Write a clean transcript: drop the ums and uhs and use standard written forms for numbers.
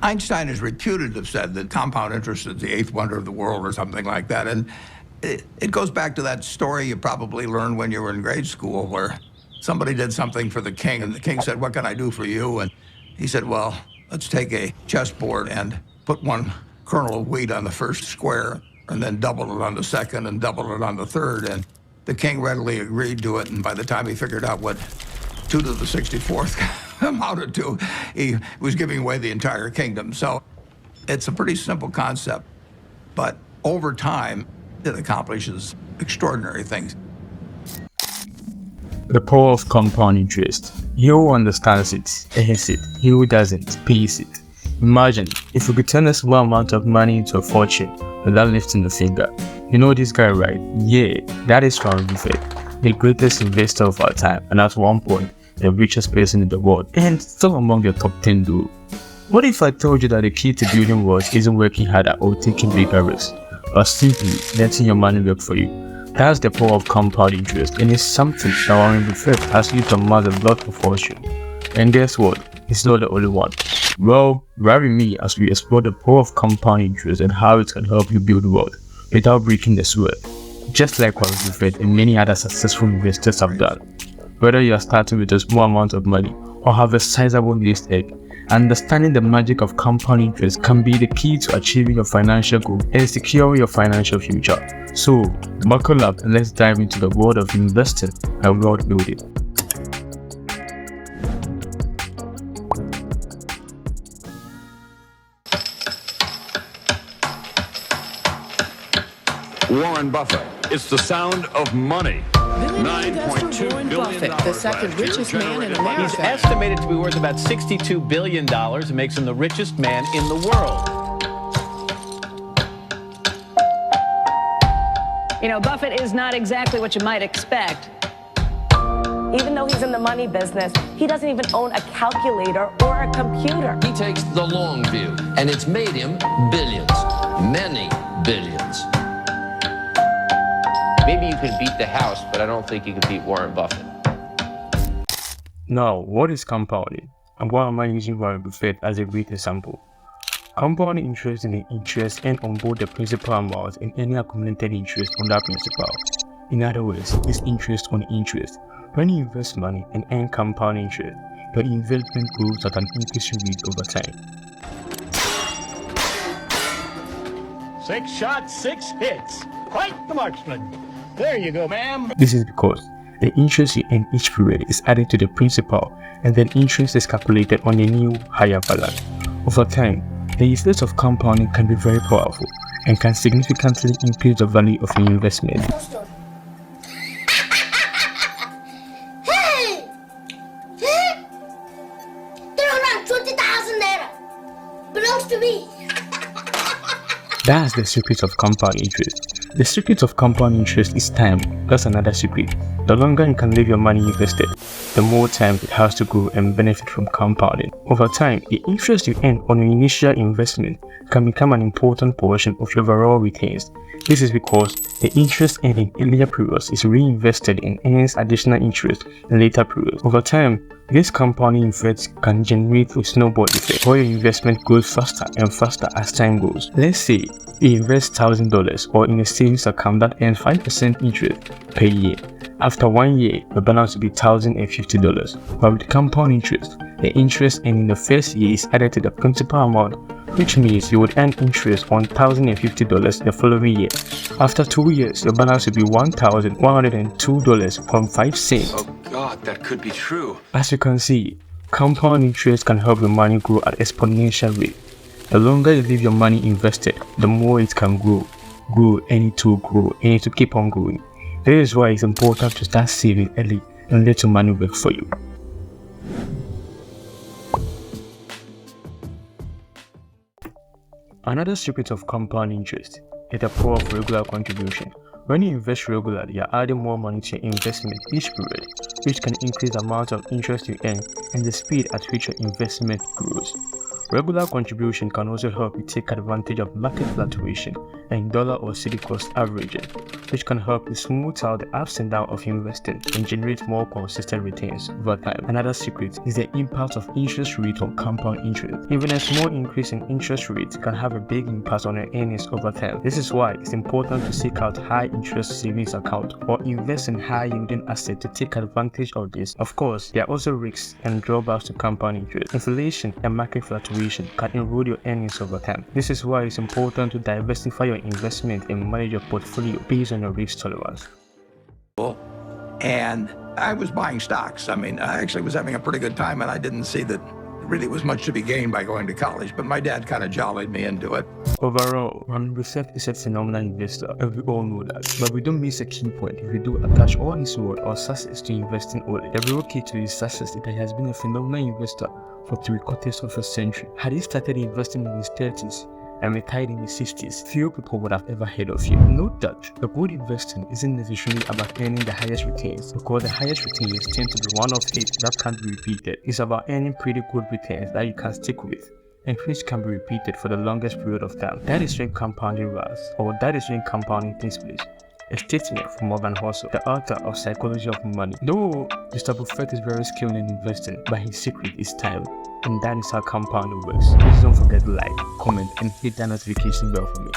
Einstein is reputed to have said that compound interest is the eighth wonder of the world or something like that. And it goes back to that story you probably learned when you were in grade school where somebody did something for the king and the king said, "What can I do for you?" And he said, "Well, let's take a chessboard and put one kernel of wheat on the first square and then double it on the second and double it on the third." And the king readily agreed to it. And by the time he figured out what 2 to the 64th amounted to, he was giving away the entire kingdom. So it's a pretty simple concept, but over time, it accomplishes extraordinary things. The power of compound interest. He who understands it, earns it. He who doesn't, pays it. Imagine if you could turn a small amount of money into a fortune without lifting a finger. You know this guy, right? Yeah, that is Warren Buffett, the greatest investor of our time, and at one point, the richest person in the world, and still among the top 10 though. What if I told you that the key to building wealth isn't working harder or taking bigger risks, but simply letting your money work for you? That's the power of compound interest, and it's something that Warren Buffett has used to amass a lot of fortune. And guess what? He's not the only one. Well, ride with me as we explore the power of compound interest and how it can help you build wealth without breaking the sweat, just like Warren Buffett and many other successful investors have done. Whether you are starting with a small amount of money or have a sizable nest egg, understanding the magic of compound interest can be the key to achieving your financial goals and securing your financial future. So, buckle up and let's dive into the world of investing and wealth building. Warren Buffett. It's the sound of money. $9.2 billion. Buffett, the second richest man in America. He's estimated to be worth about $62 billion and makes him the richest man in the world. You know, Buffett is not exactly what you might expect. Even though he's in the money business, he doesn't even own a calculator or a computer. He takes the long view, and it's made him billions, many billions. Maybe you could beat the house, but I don't think you could beat Warren Buffett. Now, what is compounding? And why am I using Warren Buffett as a great example? Compounding interest in the interest earned on both the principal amount and any accumulated interest on that principal. In other words, it's interest on interest. When you invest money and earn compound interest, your investment grows at an increasing rate over time. 6 shots, 6 hits. Quite the marksman. There you go, ma'am. This is because the interest you earn each period is added to the principal, and then interest is calculated on a new, higher balance. Over time, the effects of compounding can be very powerful and can significantly increase the value of your investment. Hey! 320,000 naira belongs to me. That's the secret of compound interest. The secret of compound interest is time. That's another secret. The longer you can leave your money invested, the more time it has to grow and benefit from compounding. Over time, the interest you earn on your initial investment can become an important portion of your overall returns. This is because the interest earned in earlier periods is reinvested and earns additional interest in later periods. Over time, this compounding effect can generate a snowball effect where your investment grows faster and faster as time goes. Let's say you invest $1,000 or in a savings account that earns 5% interest per year. After 1 year, the balance will be $1,050. But with compound interest, the interest earned in the first year is added to the principal amount, which means you would earn interest on $1,050 the following year. After 2 years, your balance will be $1,102.05. Oh God, that could be true. As you can see, compound interest can help your money grow at exponential rate. The longer you leave your money invested, the more it can grow, and it will grow, and it will keep on growing. This is why it's important to start saving early and let your money work for you. Another secret of compound interest is the power of regular contribution. When you invest regularly, you're adding more money to your investment each period, which can increase the amount of interest you earn and the speed at which your investment grows. Regular contribution can also help you take advantage of market fluctuation and dollar or cedi cost averaging. which can help you smooth out the ups and downs of investing and generate more consistent returns over time. Another secret is the impact of interest rate on compound interest. Even a small increase in interest rate can have a big impact on your earnings over time. This is why it's important to seek out high interest savings account or invest in high yielding assets to take advantage of this. Of course, there are also risks and drawbacks to compound interest. Inflation and market fluctuation can erode your earnings over time. This is why it's important to diversify your investment and manage your portfolio based on your risk tolerance. And I was buying stocks. I mean, I actually was having a pretty good time, and I didn't see that there really was much to be gained by going to college, but my dad kind of jollied me into it. Overall, Warren Buffett is a phenomenal investor, and we all know that. But we don't miss a key point if we do attach all his wealth or success to investing only. The real key to his success is that he has been a phenomenal investor for 3/4 of a century. Had he started investing in his 30s and retired in his 60s, few people would have ever heard of him. Note that the good investing isn't necessarily about earning the highest returns, because the highest returns tend to be one of it that can't be repeated. It's about earning pretty good returns that you can stick with, and which can be repeated for the longest period of time. That is when compounding runs, or that is when compounding takes place. A statement from Morgan Housel, the author of Psychology of Money. Though Mr. Buffett is very skilled in investing, but his secret is time, and that is how compounding works. Please don't forget to like, comment, and hit that notification bell for me.